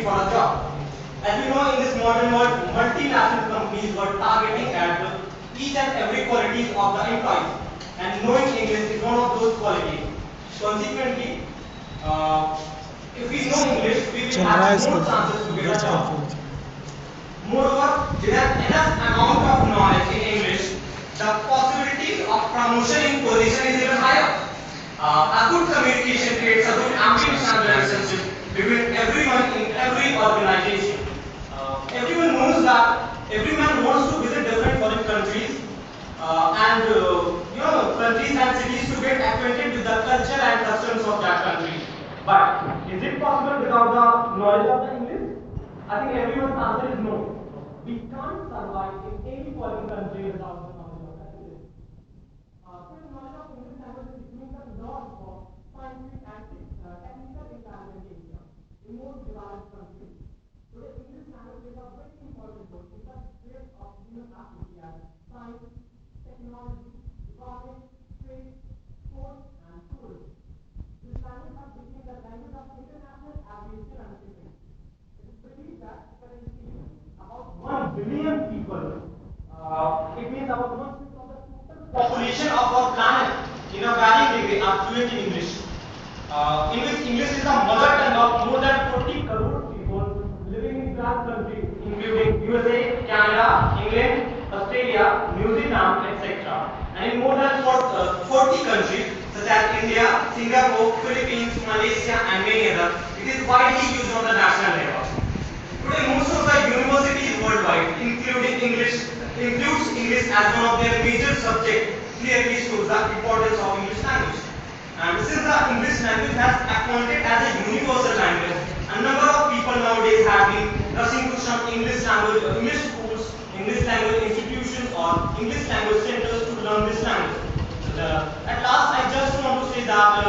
for a job. As we know, in this modern world, multinational companies were targeting at each and every qualities of the employees, and knowing English is one of those qualities. Consequently, uh, if we know English, we will चल रहा है have इसको more chances to get घर a चल job. Phone से Moreover, with an enough amount of knowledge in English, the possibilities of promotion in position is even higher. A good communication creates a good ambition relationship between everyone in every organization. Everyone knows that everyone wants to visit different foreign countries and countries and cities to get acquainted with the culture and customs of that country. But is it possible without the knowledge of the English? I think everyone's answer is no. We can't survive in any foreign country without the knowledge of the English. Since knowledge of English language is becoming the norm for scientific and technical implementation in most developed countries. Today, English language plays a very important role in the field of human activity as science, technology, economics, trade, sports, and tourism. This language has become the language of international aviation and shipping. It is believed that currently about 1 billion people, it means about 1/6 of the total population of our planet in a varying degree are fluent in English. In which English is the mother tongue of more than 40 crore people living in 12 countries, including USA, Canada, England, Australia, New Zealand, etc. And in more than 40 countries such as India, Singapore, Philippines, Malaysia, and many others, it is widely used on the national level. Today, most of the universities worldwide, includes English as one of their major subjects, clearly shows the importance of English language. And since the English language has appointed as a universal language, a number of people nowadays have been rushing to some English language, English schools, English language institutions, or English language centers to learn this language. At last, I just want to say that